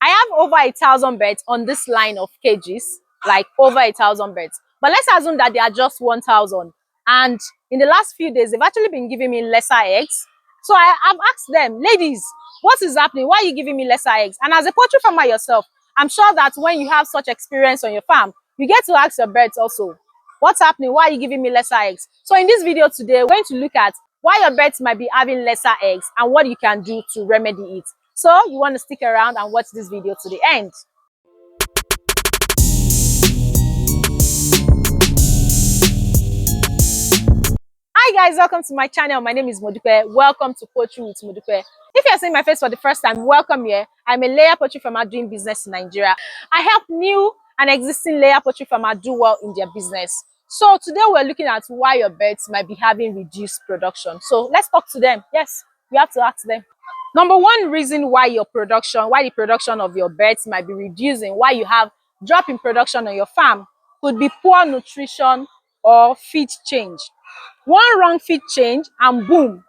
I have over 1,000 birds on this line of cages, like over 1,000 birds. But let's assume that they are just 1,000. And in the last few days, they've actually been giving me lesser eggs. So I've asked them, ladies, what is happening? Why are you giving me lesser eggs? And as a poultry farmer yourself, I'm sure that when you have such experience on your farm, you get to ask your birds also, what's happening? Why are you giving me lesser eggs? So in this video today, we're going to look at why your birds might be having lesser eggs and what you can do to remedy it. So you want to stick around and watch this video to the end. Hi guys, welcome to my channel. My name is Modupe. Welcome to Poultry with Modupe. If you're seeing my face for the first time, welcome here. I'm a layer poultry farmer doing business in Nigeria. I help new and existing layer poultry farmer do well in their business. So today we're looking at why your birds might be having reduced production. So let's talk to them. Yes, we have to ask them. Number one reason why the production of your birds might be reducing, why you have drop in production on your farm, could be poor nutrition or feed change. One wrong feed change and boom,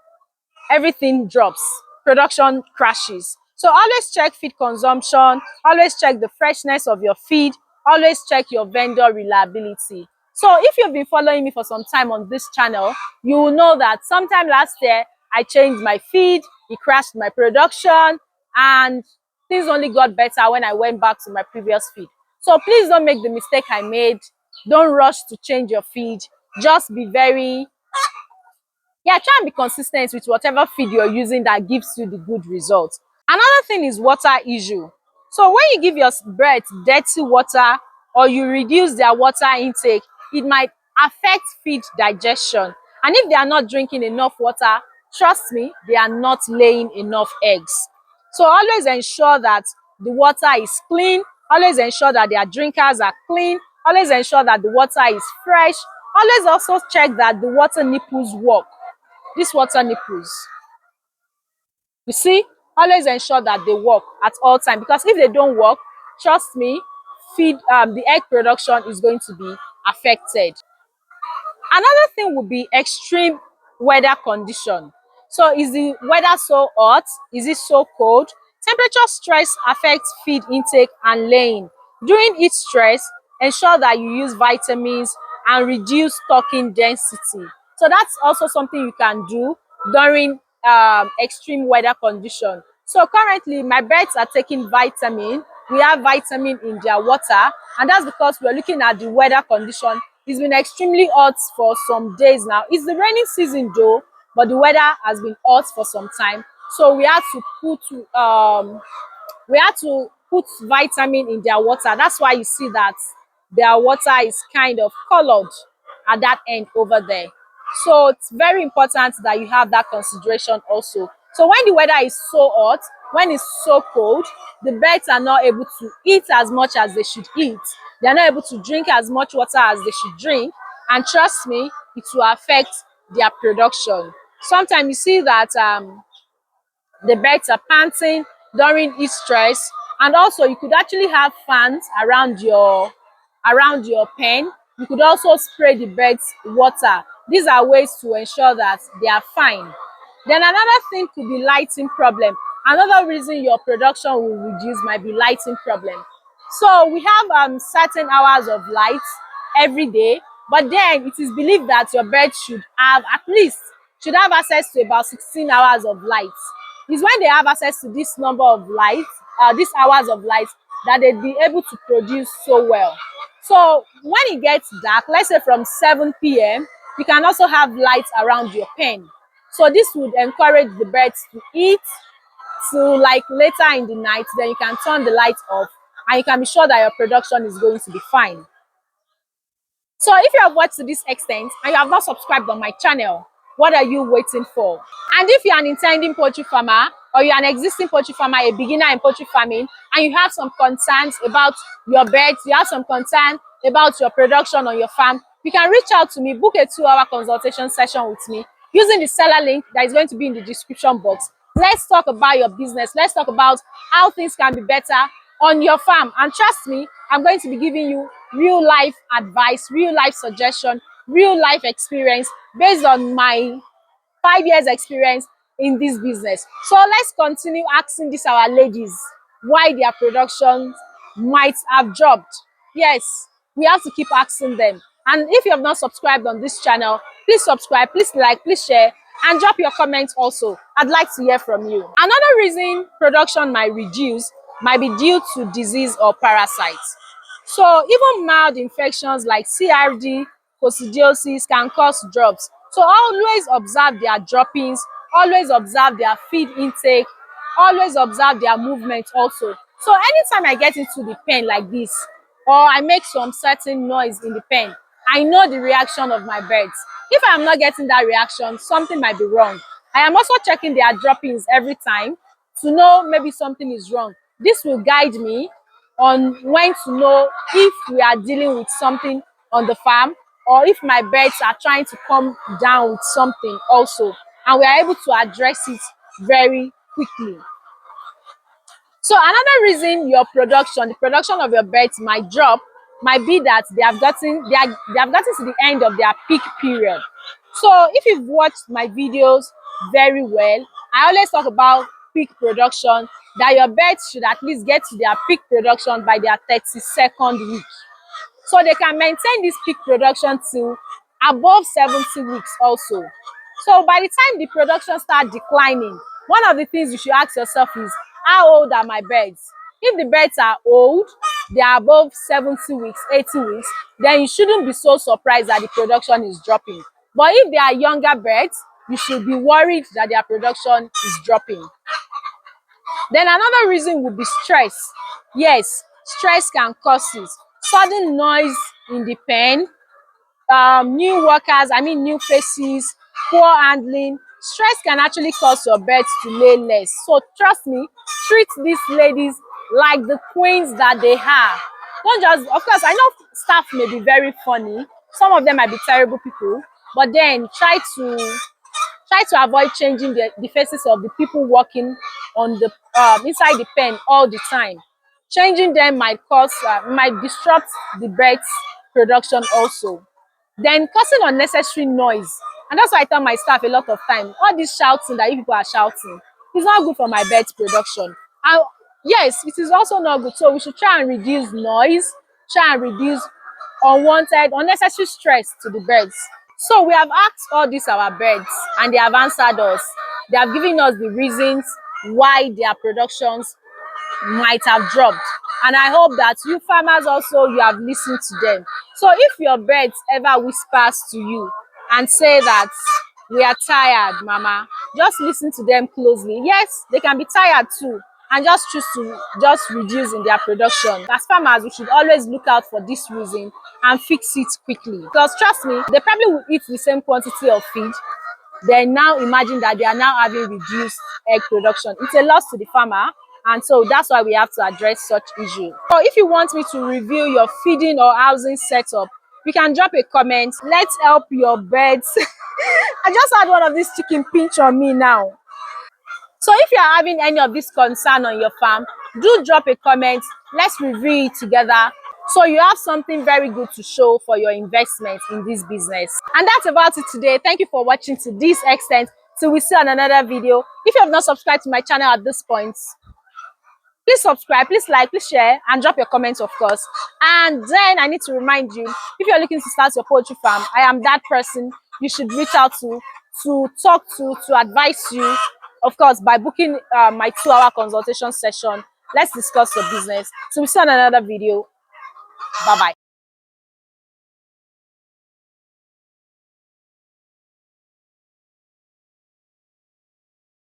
everything drops, production crashes. So always check feed consumption, always check the freshness of your feed, always check your vendor reliability. So if you've been following me for some time on this channel, you will know that sometime last year I changed my feed, it crashed my production, and things only got better when I went back to my previous feed. So please don't make the mistake I made. Don't rush to change your feed. Just be very try and be consistent with whatever feed you're using that gives you the good results. Another thing is water issue. So when you give your birds dirty water or you reduce their water intake, it might affect feed digestion. And if they are not drinking enough water, trust me, they are not laying enough eggs. So always ensure that the water is clean, always ensure that their drinkers are clean, always ensure that the water is fresh, always also check that the water nipples work. These water nipples, you see, always ensure that they work at all times, because if they don't work, trust me, the egg production is going to be affected. Another thing would be extreme weather condition. So is the weather so hot? Is it so cold? Temperature stress affects feed intake and laying. During heat stress, ensure that you use vitamins and reduce stocking density. So that's also something you can do during extreme weather condition. So currently my birds are taking vitamin. We have vitamin in their water, and that's because we're looking at the weather condition. It's been extremely hot for some days now. It's the rainy season though, but the weather has been hot for some time. So we had to put vitamin in their water. That's why you see that their water is kind of colored at that end over there. So it's very important that you have that consideration also. So when the weather is so hot, when it's so cold, the birds are not able to eat as much as they should eat. They are not able to drink as much water as they should drink. And trust me, it will affect their production. Sometimes you see that the birds are panting during heat stress, and also you could actually have fans around your pen. You could also spray the birds water. These are ways to ensure that they are fine. Then another thing could be lighting problem. Another reason your production will reduce might be lighting problem. So we have certain hours of light every day, but then it is believed that your bird should have access to about 16 hours of light. It's when they have access to this number of light, these hours of light, that they be able to produce so well. So when it gets dark, let's say from 7 p.m., you can also have lights around your pen. So this would encourage the birds to eat till like later in the night. Then you can turn the lights off and you can be sure that your production is going to be fine. So if you have watched to this extent and you have not subscribed on my channel, what are you waiting for? And if you're an intending poultry farmer or you're an existing poultry farmer, a beginner in poultry farming, and you have some concerns about your birds, you have some concern about your production on your farm, you can reach out to me, book a 2-hour consultation session with me using the seller link that is going to be in the description box. Let's talk about your business. Let's talk about how things can be better on your farm. And trust me, I'm going to be giving you real life advice, real life suggestion, real life experience based on my 5 years experience in this business. So let's continue asking this our ladies. why their production might have dropped. Yes, we have to keep asking them. And if you have not subscribed on this channel, please subscribe, please like, please share, and drop your comments also. I'd like to hear from you. Another reason production might reduce might be due to disease or parasites. So even mild infections like CRD, coccidiosis can cause drops. So always observe their droppings, always observe their feed intake, always observe their movement also. So anytime I get into the pen like this, or I make some certain noise in the pen, I know the reaction of my birds. If I am not getting that reaction, something might be wrong. I am also checking their droppings every time to know maybe something is wrong. This will guide me on when to know if we are dealing with something on the farm, or if my birds are trying to come down with something also, and we are able to address it very quickly. So another reason your production, the production of your birds might drop, might be that they have gotten to the end of their peak period. So if you've watched my videos very well, I always talk about peak production, that your birds should at least get to their peak production by their 32nd week. So they can maintain this peak production till above 70 weeks also. So by the time the production starts declining, one of the things you should ask yourself is, how old are my birds? If the birds are old, they are above 70 weeks, 80 weeks, then you shouldn't be so surprised that the production is dropping. But if they are younger birds, you should be worried that their production is dropping. Then another reason would be stress. Yes, stress can cause it. Sudden noise in the pen, new workers, new faces, poor handling. Stress can actually cause your birds to lay less. So trust me, treat these ladies like the queens that they are. Don't just, of course, I know staff may be very funny. Some of them might be terrible people, but then try to avoid changing the faces of the people working on the inside the pen all the time. Changing them might disrupt the birds production also, then causing unnecessary noise. And that's why I tell my staff a lot of time, all this shouting that you people are shouting is not good for my birds production. And yes, it is also not good, so we should try and reduce noise, try and reduce unwanted unnecessary stress to the birds. So we have asked all these our birds and they have answered us. They have given us the reasons why their productions might have dropped. And I hope that you farmers also, you have listened to them. So if your birds ever whispers to you and say that we are tired, mama, just listen to them closely. Yes, they can be tired too, and just choose to just reduce in their production. As farmers, we should always look out for this reason and fix it quickly. Because trust me, they probably will eat the same quantity of feed, then now imagine that they are now having reduced egg production. It's a loss to the farmer, and so that's why we have to address such issue. So if you want me to review your feeding or housing setup, you can drop a comment. Let's help your birds. I just had one of these chicken pinch on me now. So if you are having any of this concern on your farm, do drop a comment. Let's review it together, so you have something very good to show for your investment in this business. And that's about it today. Thank you for watching to this extent. Till we see on another video. If you have not subscribed to my channel at this point, please subscribe, please like, please share, and drop your comments, of course. And then I need to remind you, if you're looking to start your poultry farm, I am that person you should reach out to talk to advise you, of course, by booking my 2-hour consultation session. Let's discuss your business. So we'll see you on another video. Bye bye.